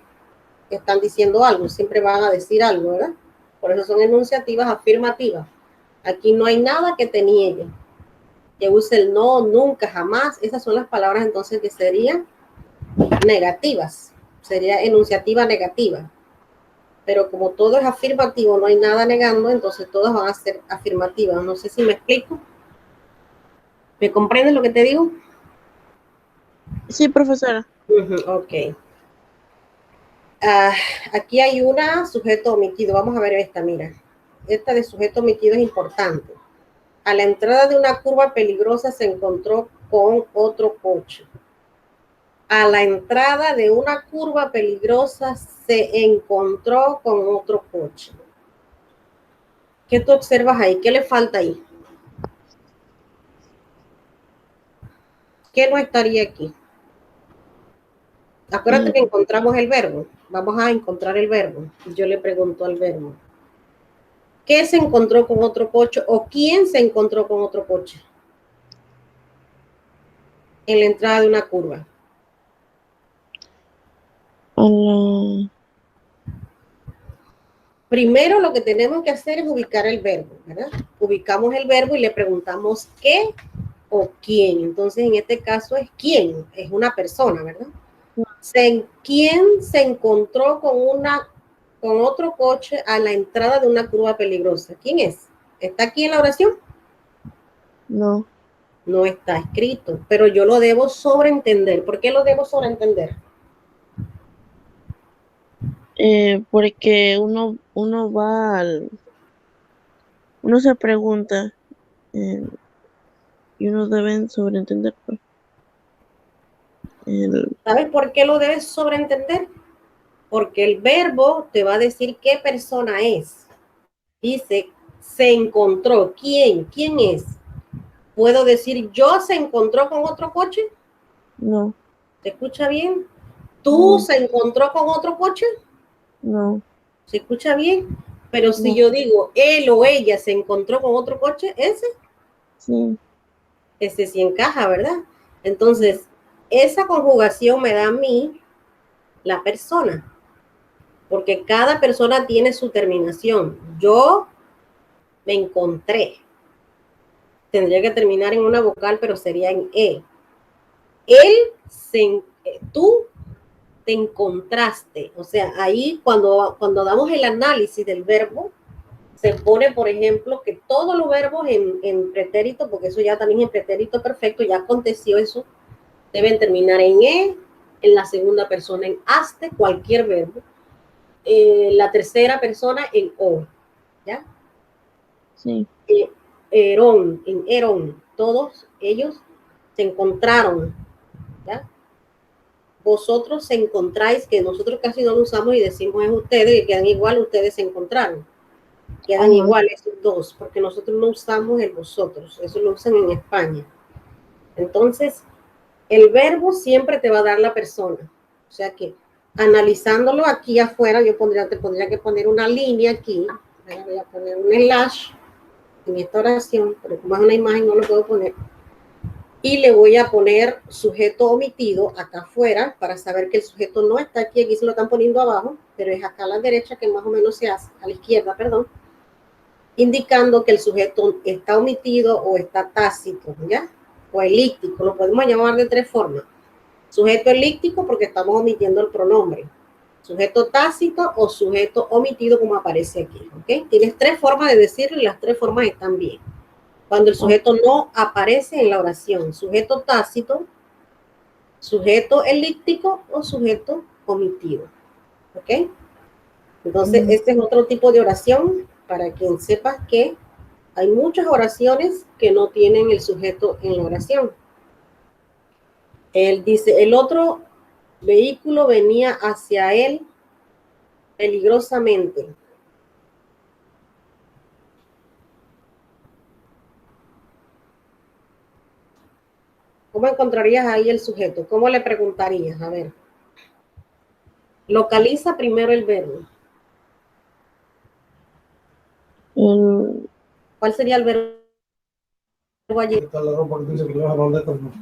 [SPEAKER 1] Están diciendo algo, siempre van a decir algo, ¿verdad? Por eso son enunciativas afirmativas. Aquí no hay nada que te niegue, que use el no, nunca, jamás. Esas son las palabras entonces que serían negativas. Sería enunciativa negativa. Pero como todo es afirmativo, no hay nada negando, entonces todas van a ser afirmativas. No sé si me explico. ¿Me comprendes lo que te digo?
[SPEAKER 2] Sí, profesora.
[SPEAKER 1] Ok. Aquí hay una sujeto omitido. Vamos a ver esta, mira. Esta de sujeto omitido es importante. A la entrada de una curva peligrosa se encontró con otro coche. A la entrada de una curva peligrosa se encontró con otro coche. ¿Qué tú observas ahí? ¿Qué le falta ahí? ¿Qué no estaría aquí? Acuérdate que encontramos el verbo. Vamos a encontrar el verbo. Yo le pregunto al verbo. ¿Qué se encontró con otro coche o quién se encontró con otro coche? En la entrada de una curva. Primero lo que tenemos que hacer es ubicar el verbo, ¿verdad? Ubicamos el verbo y le preguntamos qué o quién. Entonces, en este caso es quién, es una persona, ¿verdad? ¿Quién se encontró con otro coche a la entrada de una curva peligrosa? ¿Quién es? ¿Está aquí en la oración?
[SPEAKER 2] No.
[SPEAKER 1] No está escrito, pero yo lo debo sobreentender. ¿Por qué lo debo sobreentender?
[SPEAKER 2] Porque uno se pregunta y uno debe sobreentender. Pues,
[SPEAKER 1] ¿Sabes por qué lo debes sobreentender? Porque el verbo te va a decir qué persona es. Dice, se encontró. ¿Quién? ¿Quién es? ¿Puedo decir yo se encontró con otro coche?
[SPEAKER 2] No.
[SPEAKER 1] ¿Te escucha bien? ¿Tú se encontró con otro coche?
[SPEAKER 2] No.
[SPEAKER 1] ¿Se escucha bien? Pero si
[SPEAKER 2] No.
[SPEAKER 1] yo digo, él o ella se encontró con otro coche,
[SPEAKER 2] Sí.
[SPEAKER 1] ese sí encaja, ¿verdad? Entonces, esa conjugación me da a mí la persona, porque cada persona tiene su terminación. Yo me encontré. Tendría que terminar en una vocal, pero sería en E. Tú te encontraste. O sea, ahí cuando damos el análisis del verbo, se pone, por ejemplo, que todos los verbos en pretérito, porque eso ya también es pretérito perfecto, ya aconteció eso, deben terminar en E, en la segunda persona en aste, cualquier verbo, la tercera persona en O, ¿ya?
[SPEAKER 2] Sí.
[SPEAKER 1] En Erón, todos ellos se encontraron, ¿ya? Vosotros se encontráis, que nosotros casi no lo usamos y decimos es ustedes, que quedan igual, ustedes se encontraron. Quedan iguales esos dos, porque nosotros no usamos el vosotros, eso lo usan en España. Entonces, el verbo siempre te va a dar la persona. O sea que, analizándolo aquí afuera, te pondría que poner una línea aquí, voy a poner un slash en esta oración, pero como es una imagen no lo puedo poner, y le voy a poner sujeto omitido acá afuera para saber que el sujeto no está aquí, aquí se lo están poniendo abajo, pero es acá a la derecha que más o menos se hace, a la izquierda, perdón, indicando que el sujeto está omitido o está tácito, ¿ya? O elíptico, lo podemos llamar de tres formas. Sujeto elíptico porque estamos omitiendo el pronombre. Sujeto tácito o sujeto omitido como aparece aquí, ¿ok? Tienes tres formas de decirlo y las tres formas están bien. Cuando el sujeto no aparece en la oración, sujeto tácito, sujeto elíptico o sujeto omitido, ¿ok? Entonces, este es otro tipo de oración para quien sepa que hay muchas oraciones que no tienen el sujeto en la oración. Él dice, el otro vehículo venía hacia él peligrosamente. ¿Cómo encontrarías ahí el sujeto? ¿Cómo le preguntarías? A ver. Localiza primero el verbo. ¿Cuál sería el verbo allí?
[SPEAKER 3] Está la ropa que tú dices que le vas a poner estas no.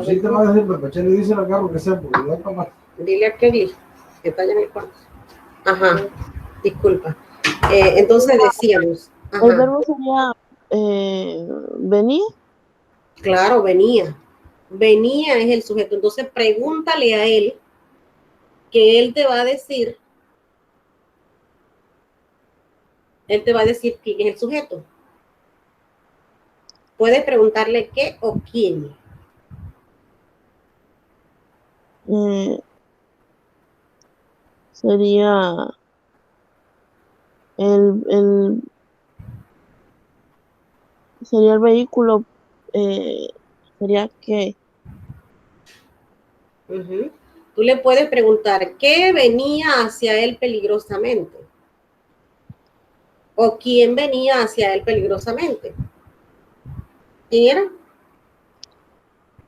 [SPEAKER 3] Sí te vas a decir, pero Pacheli dice acá lo que sea, porque no está más.
[SPEAKER 1] Dile a Kelly que está allá en el cuarto. Ajá, disculpa. Entonces decíamos. Ajá.
[SPEAKER 2] El verbo sería venir.
[SPEAKER 1] Claro, venía. Venía es el sujeto. Entonces pregúntale a él que él te va a decir. Él te va a decir quién es el sujeto. Puedes preguntarle qué o quién.
[SPEAKER 2] Sería el sería el vehículo, sería que
[SPEAKER 1] Tú le puedes preguntar qué venía hacia él peligrosamente o quién venía hacia él peligrosamente. ¿Quién era?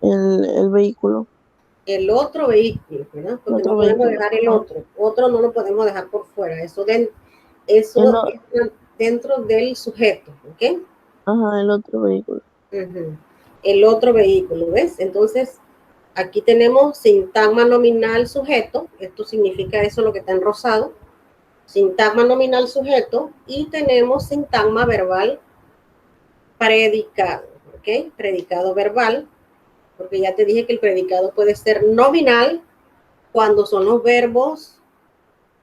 [SPEAKER 2] el vehículo.
[SPEAKER 1] El otro vehículo, ¿verdad? Porque
[SPEAKER 2] Otro
[SPEAKER 1] no podemos
[SPEAKER 2] vehículo.
[SPEAKER 1] dejar el otro. Otro no lo podemos dejar por fuera. Eso está dentro del sujeto, ¿ok?
[SPEAKER 2] Ajá, el otro vehículo.
[SPEAKER 1] El otro vehículo, ¿ves? Entonces, aquí tenemos sintagma nominal sujeto. Esto significa eso lo que está en rosado. Sintagma nominal sujeto. Y tenemos sintagma verbal predicado, ¿ok? Predicado verbal. Porque ya te dije que el predicado puede ser nominal cuando son los verbos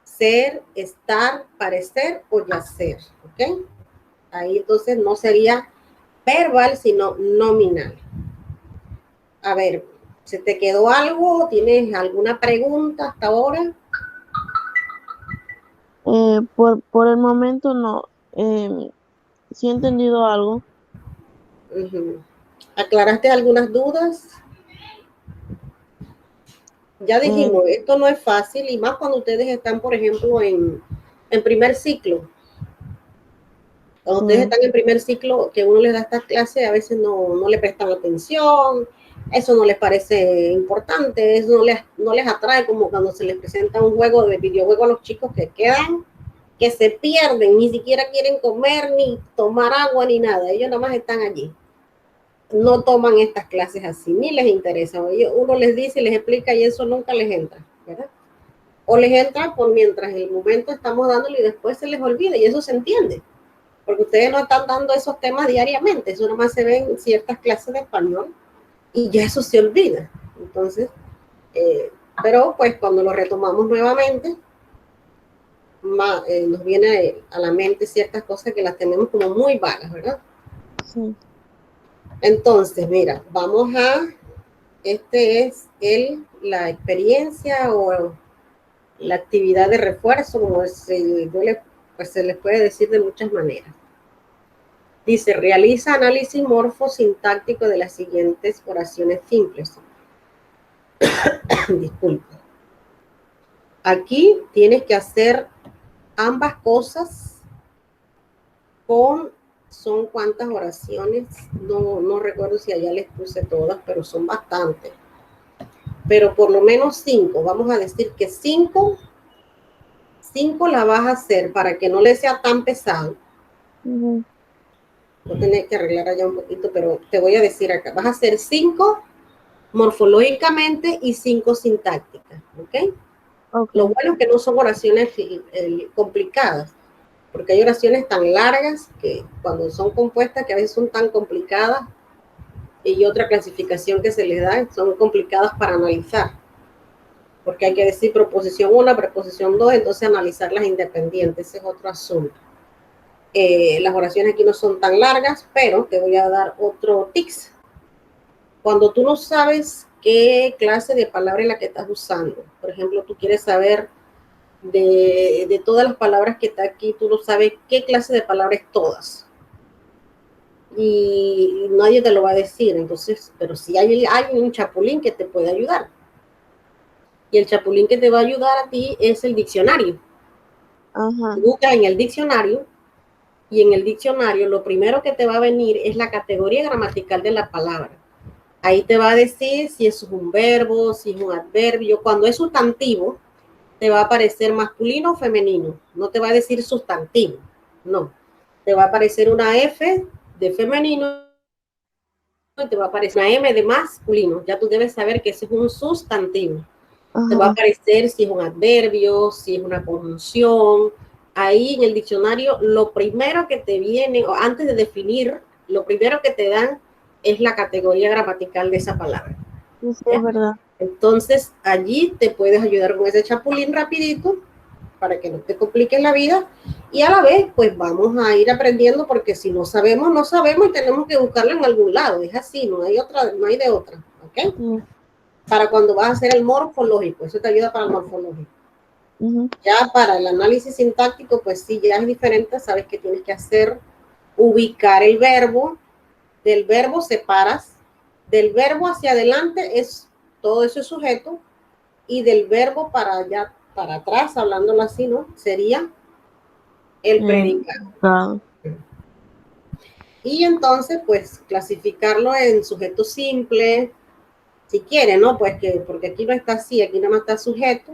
[SPEAKER 1] ser, estar, parecer o yacer, ¿ok? Ahí entonces no sería verbal, sino nominal. A ver, ¿se te quedó algo? ¿Tienes alguna pregunta hasta ahora?
[SPEAKER 2] Por el momento no. Sí he entendido algo.
[SPEAKER 1] ¿Aclaraste algunas dudas? Ya dijimos, esto no es fácil y más cuando ustedes están, por ejemplo, en primer ciclo. Cuando ustedes están en primer ciclo, que uno les da estas clases, a veces no le prestan atención, eso no les parece importante, eso no les atrae, como cuando se les presenta un juego de videojuego a los chicos que quedan, que se pierden, ni siquiera quieren comer, ni tomar agua, ni nada, ellos nada más están allí. No toman estas clases así, ni les interesa. Uno les dice y les explica y eso nunca les entra, ¿verdad? O les entra por mientras el momento estamos dándole y después se les olvida y eso se entiende, porque ustedes no están dando esos temas diariamente, eso nomás se ve en ciertas clases de español y ya eso se olvida. Entonces, pero pues cuando lo retomamos nuevamente, nos viene a la mente ciertas cosas que las tenemos como muy vagas, ¿verdad?
[SPEAKER 2] Sí.
[SPEAKER 1] Entonces, mira, vamos a, este es la experiencia o la actividad de refuerzo, como se les puede decir de muchas maneras. Dice, realiza análisis morfosintáctico de las siguientes oraciones simples. Disculpa. Aquí tienes que hacer ambas cosas son cuántas oraciones, no recuerdo si allá les puse todas, pero son bastantes. Pero por lo menos 5, vamos a decir que 5 la vas a hacer para que no le sea tan pesado. Voy a tener que arreglar allá un poquito, pero te voy a decir acá, vas a hacer 5 morfológicamente y 5 sintácticas, ¿ok? Lo bueno es que no son oraciones complicadas, porque hay oraciones tan largas que cuando son compuestas, que a veces son tan complicadas, y otra clasificación que se les da, son complicadas para analizar, porque hay que decir proposición 1, preposición 2, entonces analizarlas independientes, ese es otro asunto. Las oraciones aquí no son tan largas, pero te voy a dar otro tips. Cuando tú no sabes qué clase de palabra es la que estás usando, por ejemplo, tú quieres saber de todas las palabras que está aquí, tú no sabes qué clase de palabras todas. Y nadie te lo va a decir, entonces, pero sí hay un chapulín que te puede ayudar. Y el chapulín que te va a ayudar a ti es el diccionario. Busca en el diccionario, y en el diccionario lo primero que te va a venir es la categoría gramatical de la palabra. Ahí te va a decir si es un verbo, si es un adverbio. Cuando es sustantivo, te va a aparecer masculino o femenino. No te va a decir sustantivo, no. Te va a aparecer una F de femenino y te va a aparecer una M de masculino. Ya tú debes saber que ese es un sustantivo. Te va a aparecer si es un adverbio, si es una conjunción. Ahí en el diccionario, lo primero que te viene, o antes de definir, lo primero que te dan es la categoría gramatical de esa palabra.
[SPEAKER 2] Sí, es verdad.
[SPEAKER 1] Entonces, allí te puedes ayudar con ese chapulín rapidito para que no te compliques la vida y a la vez, pues vamos a ir aprendiendo porque si no sabemos, no sabemos y tenemos que buscarlo en algún lado. Es así, no hay de otra, ¿ok? Sí. Para cuando vas a hacer el morfológico, eso te ayuda para el morfológico. Ya para el análisis sintáctico, pues sí, ya es diferente, sabes que tienes que hacer, ubicar el verbo, del verbo separas, del verbo hacia adelante es todo eso es sujeto, y del verbo para allá, para atrás, hablándolo así, ¿no? Sería el predicado. Y entonces, pues, clasificarlo en sujeto simple, si quiere, ¿no? Pues porque aquí no está así, aquí nada más está sujeto,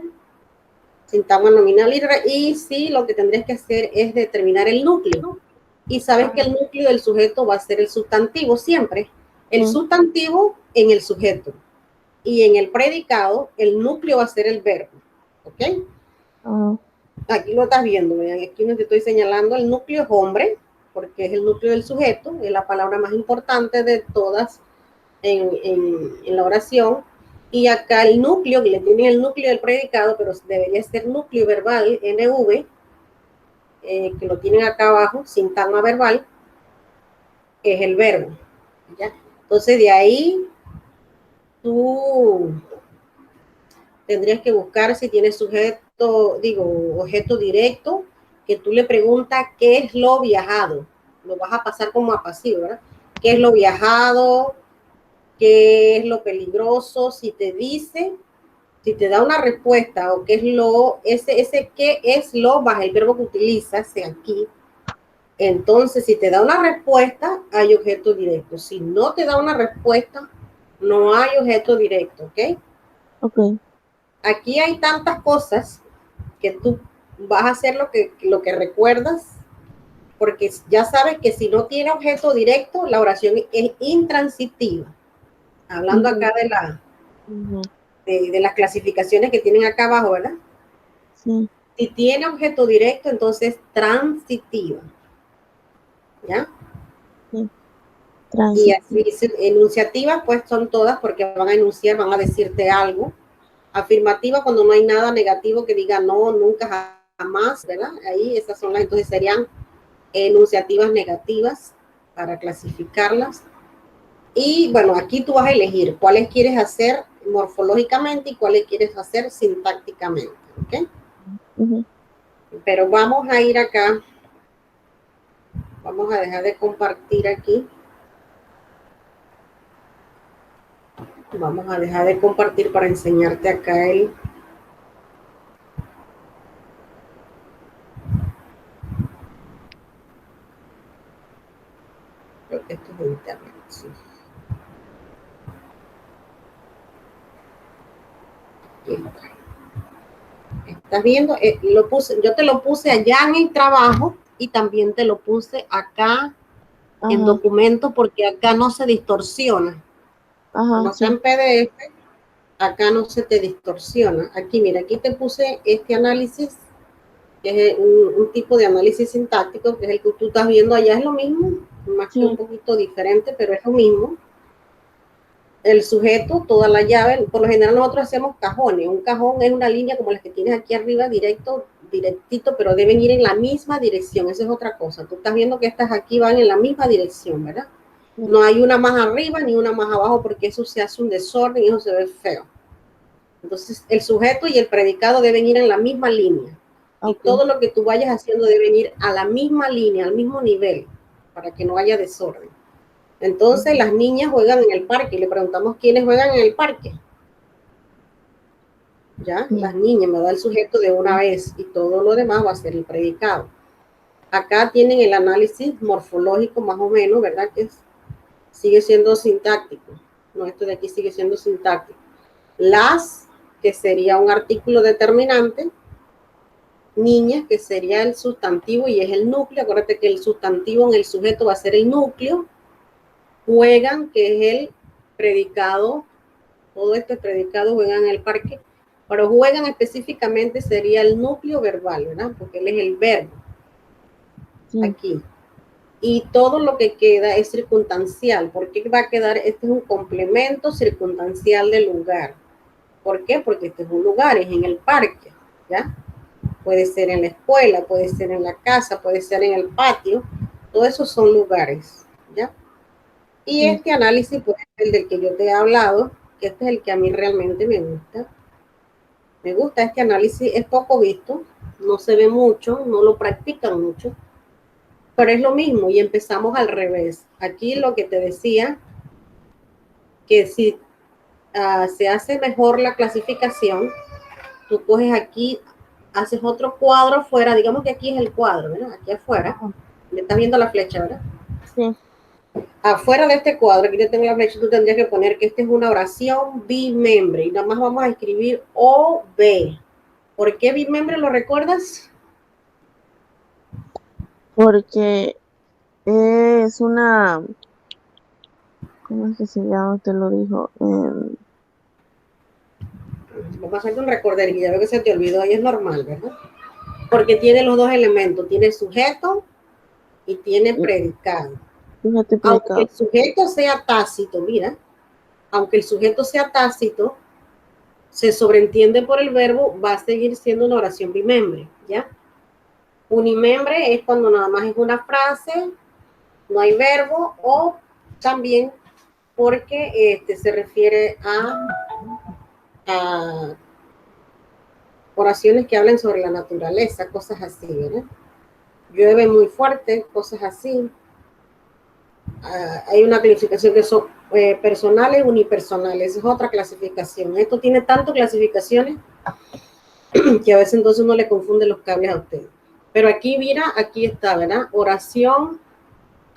[SPEAKER 1] sintagma nominal y sí, lo que tendrías que hacer es determinar el núcleo. Y sabes que el núcleo del sujeto va a ser el sustantivo siempre. El sustantivo en el sujeto. Y en el predicado, el núcleo va a ser el verbo. ¿Ok? Aquí lo estás viendo, vean, aquí no te estoy señalando, el núcleo es hombre, porque es el núcleo del sujeto, es la palabra más importante de todas en la oración. Y acá el núcleo, que le tienen el núcleo del predicado, pero debería ser núcleo verbal, NV, que lo tienen acá abajo, sintagma verbal, que es el verbo. ¿Ya? Entonces, de ahí tú tendrías que buscar si tienes objeto directo, que tú le preguntas qué es lo viajado. Lo vas a pasar como a pasivo, ¿verdad? ¿Qué es lo viajado? ¿Qué es lo peligroso? Si te dice, si te da una respuesta o qué es lo, ese qué es lo, baja el verbo que utilizas aquí. Entonces, si te da una respuesta, hay objeto directo. Si no te da una respuesta, No hay objeto directo, ¿ok?
[SPEAKER 2] Ok.
[SPEAKER 1] Aquí hay tantas cosas que tú vas a hacer lo que recuerdas, porque ya sabes que si no tiene objeto directo, la oración es intransitiva. Hablando acá de las clasificaciones que tienen acá abajo, ¿verdad?
[SPEAKER 2] Sí.
[SPEAKER 1] Si tiene objeto directo, entonces transitiva. ¿Ya?
[SPEAKER 2] Sí.
[SPEAKER 1] Y
[SPEAKER 2] Transitiva.
[SPEAKER 1] así, enunciativas, pues son todas porque van a enunciar, van a decirte algo. Afirmativa, cuando no hay nada negativo que diga no, nunca, jamás, ¿verdad? Ahí esas son las, entonces serían enunciativas negativas para clasificarlas. Y bueno, aquí tú vas a elegir cuáles quieres hacer morfológicamente y cuáles quieres hacer sintácticamente, ¿ok? Pero vamos a ir acá, vamos a dejar de compartir aquí. Vamos a dejar de compartir para enseñarte acá el... Creo que esto es de internet, sí. ¿Estás viendo? Lo puse, yo te lo puse allá en el trabajo y también te lo puse acá en documento porque acá no se distorsiona. Como acá en PDF, acá no se te distorsiona. Aquí, mira, aquí te puse este análisis, que es un tipo de análisis sintáctico, que es el que tú estás viendo allá, es lo mismo, más que un poquito diferente, pero es lo mismo. El sujeto, toda la llave, por lo general nosotros hacemos cajones. Un cajón es una línea como las que tienes aquí arriba, directito, pero deben ir en la misma dirección. Esa es otra cosa. Tú estás viendo que estas aquí van en la misma dirección, ¿verdad? No hay una más arriba ni una más abajo porque eso se hace un desorden y eso se ve feo. Entonces, el sujeto y el predicado deben ir en la misma línea. Y todo lo que tú vayas haciendo debe ir a la misma línea, al mismo nivel, para que no haya desorden. Entonces, las niñas juegan en el parque y le preguntamos quiénes juegan en el parque. ¿Ya? Las niñas, me da el sujeto de una vez y todo lo demás va a ser el predicado. Acá tienen el análisis morfológico más o menos, ¿verdad? Que sigue siendo sintáctico. No, esto de aquí sigue siendo sintáctico. Las, que sería un artículo determinante. Niñas, que sería el sustantivo y es el núcleo. Acuérdate que el sustantivo en el sujeto va a ser el núcleo. Juegan, que es el predicado. Todo este predicado juegan en el parque. Pero juegan específicamente sería el núcleo verbal, ¿verdad? Porque él es el verbo. Aquí. Y todo lo que queda es circunstancial. ¿Por qué va a quedar? Este es un complemento circunstancial del lugar. ¿Por qué? Porque este es un lugar, es en el parque, ¿ya? Puede ser en la escuela, puede ser en la casa, puede ser en el patio. Todos esos son lugares, ¿ya? Y este análisis, pues, el del que yo te he hablado, que este es el que a mí realmente me gusta. Me gusta este análisis, es poco visto, no se ve mucho, no lo practican mucho, pero es lo mismo y empezamos al revés. Aquí lo que te decía, que si se hace mejor la clasificación, tú coges aquí, haces otro cuadro afuera, digamos que aquí es el cuadro, ¿verdad? Aquí afuera, ¿me estás viendo la flecha, verdad?
[SPEAKER 2] Sí.
[SPEAKER 1] Afuera de este cuadro, aquí yo tengo la flecha, tú tendrías que poner que esta es una oración bimembre y nada más vamos a escribir OB. ¿Por qué bimembre lo recuerdas?
[SPEAKER 2] Porque es una, ¿cómo es que se llama? Te lo dijo.
[SPEAKER 1] Vamos a hacerte un recorderis, ya veo que se te olvidó y es normal, ¿verdad? Porque tiene los dos elementos, tiene sujeto y tiene predicado. Aunque el sujeto sea tácito, mira, aunque el sujeto sea tácito, se sobreentiende por el verbo, va a seguir siendo una oración bimembre, ¿ya? Unimembre es cuando nada más es una frase, no hay verbo, o también porque se refiere a oraciones que hablen sobre la naturaleza, cosas así, ¿verdad? Llueve muy fuerte, cosas así. Hay una clasificación que son personales, unipersonales, es otra clasificación. Esto tiene tantas clasificaciones que a veces entonces uno le confunde los cables a ustedes. Pero aquí, mira, aquí está, ¿verdad? Oración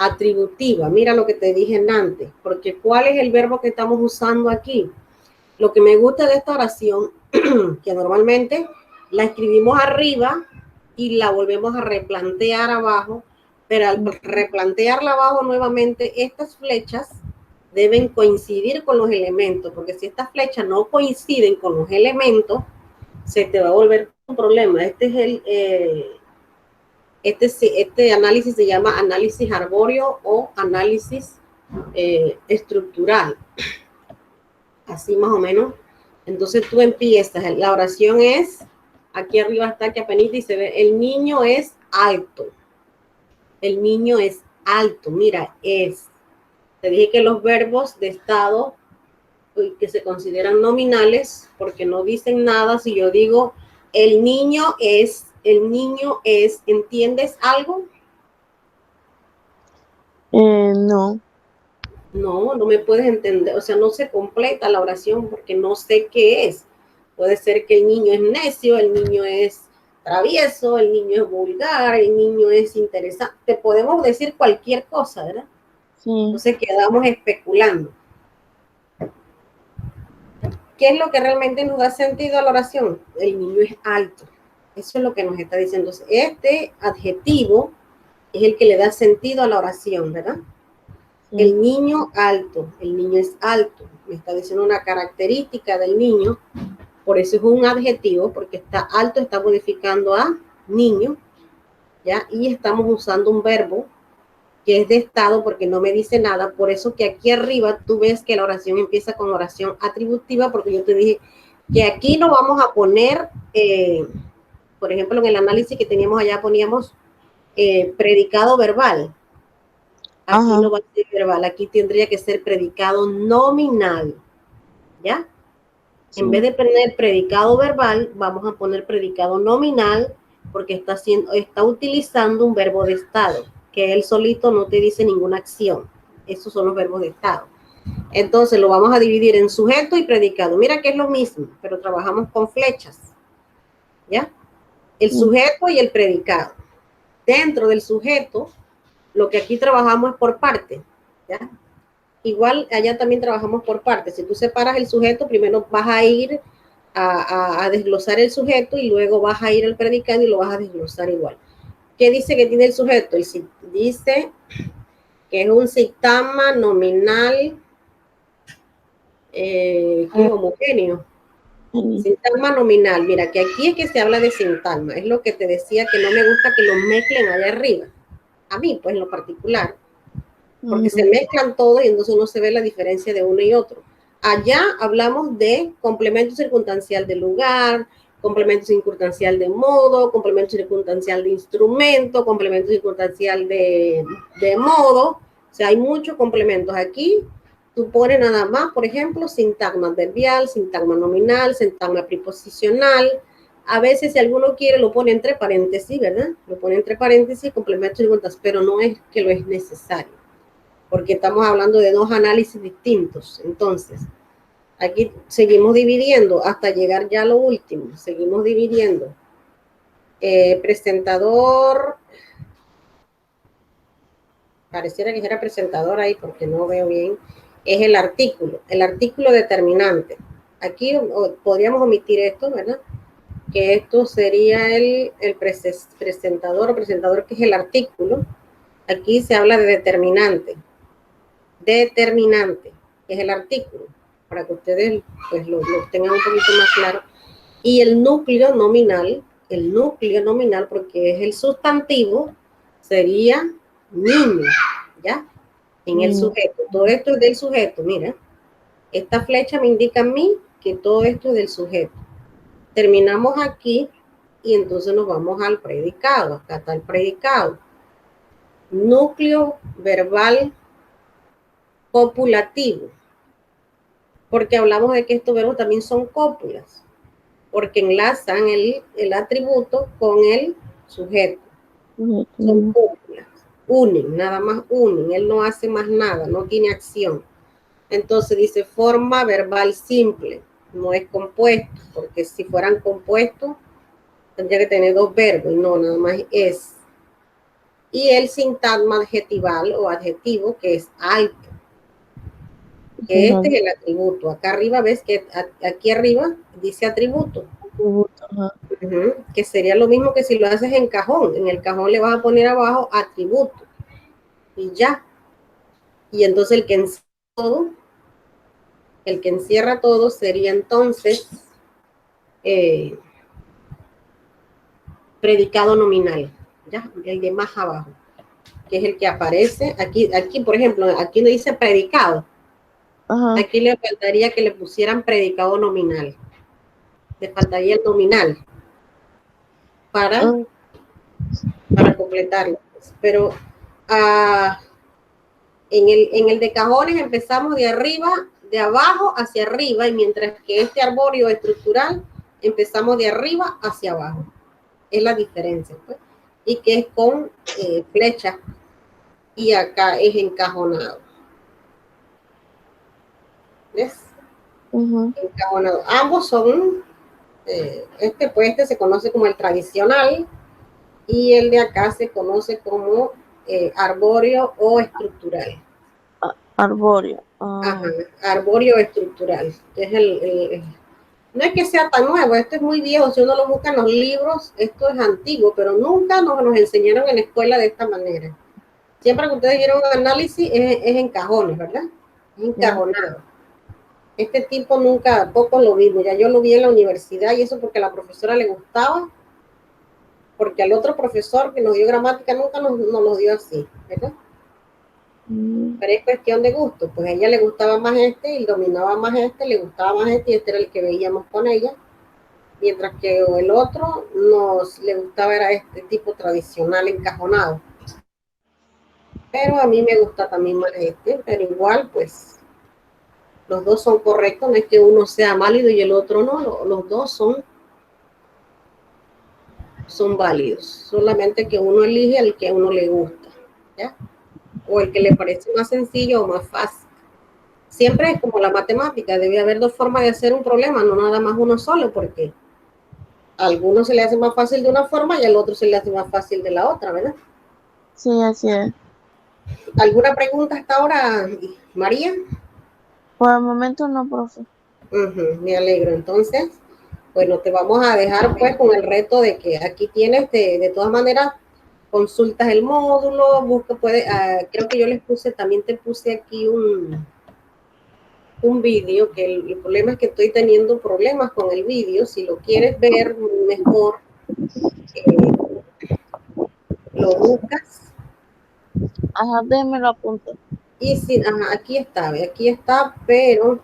[SPEAKER 1] atributiva. Mira lo que te dije antes, porque ¿cuál es el verbo que estamos usando aquí? Lo que me gusta de esta oración, que normalmente la escribimos arriba y la volvemos a replantear abajo, pero al replantearla abajo nuevamente, estas flechas deben coincidir con los elementos, porque si estas flechas no coinciden con los elementos, se te va a volver un problema. Este análisis se llama análisis arbóreo o análisis estructural. Así más o menos. Entonces tú empiezas, la oración es, aquí arriba está que apenas dice, el niño es alto. El niño es alto, mira, es. Te dije que los verbos de estado que se consideran nominales, porque no dicen nada, si yo digo, el niño es, ¿entiendes algo?
[SPEAKER 2] No.
[SPEAKER 1] No me puedes entender, o sea, no se completa la oración porque no sé qué es. Puede ser que el niño es necio, el niño es travieso, el niño es vulgar, el niño es interesante. Te podemos decir cualquier cosa, ¿verdad?
[SPEAKER 2] Sí.
[SPEAKER 1] Entonces quedamos especulando. ¿Qué es lo que realmente nos da sentido a la oración? El niño es alto. Eso es lo que nos está diciendo. Este adjetivo es el que le da sentido a la oración, ¿verdad? Sí. El niño alto, el niño es alto. Me está diciendo una característica del niño. Por eso es un adjetivo, porque está alto, está modificando a niño, ¿ya? Y estamos usando un verbo que es de estado porque no me dice nada. Por eso que aquí arriba tú ves que la oración empieza con oración atributiva, porque yo te dije que aquí no vamos a poner, por ejemplo, en el análisis que teníamos allá poníamos predicado verbal. Aquí no va a ser verbal, aquí tendría que ser predicado nominal, ¿ya? Sí. En vez de poner predicado verbal, vamos a poner predicado nominal porque está utilizando un verbo de estado, que él solito no te dice ninguna acción. Esos son los verbos de estado. Entonces lo vamos a dividir en sujeto y predicado. Mira que es lo mismo, pero trabajamos con flechas, ¿ya? El sujeto y el predicado. Dentro del sujeto, lo que aquí trabajamos es por parte, ¿ya? Igual allá también trabajamos por partes. Si tú separas el sujeto, primero vas a ir a desglosar el sujeto y luego vas a ir al predicado y lo vas a desglosar igual. ¿Qué dice que tiene el sujeto? Dice que es un sintagma nominal que es homogéneo. Sintagma nominal. Mira, que aquí es que se habla de sintagma. Es lo que te decía que no me gusta que lo mezclen allá arriba. A mí, pues en lo particular. Porque se mezclan todos y entonces no se ve la diferencia de uno y otro. Allá hablamos de complemento circunstancial de lugar, complemento circunstancial de modo, complemento circunstancial de instrumento, complemento circunstancial de modo. O sea, hay muchos complementos. Aquí tú pones nada más, por ejemplo, sintagma adverbial, sintagma nominal, sintagma preposicional. A veces, si alguno quiere, lo pone entre paréntesis, ¿verdad? Lo pone entre paréntesis, complemento circunstancial, pero no es que lo es necesario, porque estamos hablando de dos análisis distintos. Entonces, aquí seguimos dividiendo hasta llegar ya a lo último. Seguimos dividiendo. Presentador. Pareciera que era presentador ahí porque no veo bien. Es el artículo determinante. Aquí podríamos omitir esto, ¿verdad? Que esto sería el presentador o presentador, que es el artículo. Aquí se habla de determinante. Determinante, que es el artículo, para que ustedes pues lo tengan un poquito más claro. Y el núcleo nominal, porque es el sustantivo, sería niño, ¿ya? En el sujeto. Todo esto es del sujeto, mira. Esta flecha me indica a mí que todo esto es del sujeto. Terminamos aquí y entonces nos vamos al predicado. Acá está el predicado. Núcleo verbal copulativo, porque hablamos de que estos verbos también son cópulas, porque enlazan el atributo con el sujeto. Son cópulas, unen, nada más unen, él no hace más nada, no tiene acción. Entonces dice forma verbal simple, no es compuesto, porque si fueran compuestos tendría que tener dos verbos, y no, nada más es. y el sintagma adjetival o adjetivo, que es alto. Que este es el atributo. Acá arriba ves que aquí arriba dice atributo. Que sería lo mismo que si lo haces en cajón. En el cajón le vas a poner abajo atributo. Y ya. Y entonces el que encierra todo sería entonces predicado nominal. Ya, el de más abajo. Que es el que aparece. Aquí por ejemplo, aquí no dice predicado. Aquí le faltaría que le pusieran predicado nominal. Le faltaría el nominal para completarlo. Pero en el de cajones empezamos de abajo hacia arriba, y mientras que este arbóreo estructural empezamos de arriba hacia abajo. Es la diferencia, pues. Y que es con flecha, y acá es encajonado. ¿Ves? Encajonado. Ambos son, este se conoce como el tradicional, y el de acá se conoce como arbóreo o estructural.
[SPEAKER 2] Arbóreo.
[SPEAKER 1] Ajá, arbóreo estructural. Es no es que sea tan nuevo, esto es muy viejo. Si uno lo busca en los libros, esto es antiguo, pero nunca nos enseñaron en la escuela de esta manera. Siempre que ustedes vieron análisis es en cajones, ¿verdad? Es encajonado. Este tipo nunca, poco lo vimos. Ya yo lo vi en la universidad, y eso porque a la profesora le gustaba, porque al otro profesor que nos dio gramática nunca nos lo dio así, ¿verdad? Pero es cuestión de gusto. Pues a ella le gustaba más este, y dominaba más este, le gustaba más este, y este era el que veíamos con ella. Mientras que el otro le gustaba era este tipo tradicional encajonado. Pero a mí me gusta también más este, pero igual pues los dos son correctos. No es que uno sea válido y el otro no, los dos son válidos, solamente que uno elige el que a uno le gusta, ¿ya? O el que le parece más sencillo o más fácil. Siempre es como la matemática, debe haber dos formas de hacer un problema, no nada más uno solo, porque a alguno se le hace más fácil de una forma y al otro se le hace más fácil de la otra, ¿verdad?
[SPEAKER 2] Sí, así es.
[SPEAKER 1] ¿Alguna pregunta hasta ahora, María?
[SPEAKER 2] Por el momento no, profe.
[SPEAKER 1] Me alegro. Entonces, bueno, te vamos a dejar pues con el reto de que aquí tienes, de todas maneras, consultas el módulo, busca, creo que yo también te puse aquí un vídeo, que el problema es que estoy teniendo problemas con el vídeo. Si lo quieres ver mejor, lo buscas.
[SPEAKER 2] Ajá, déjeme lo apunto.
[SPEAKER 1] Y si, aquí está, pero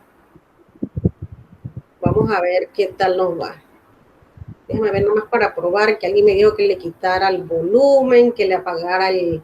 [SPEAKER 1] vamos a ver qué tal nos va. Déjame ver nomás para probar, que alguien me dijo que le quitara el volumen, que le apagara el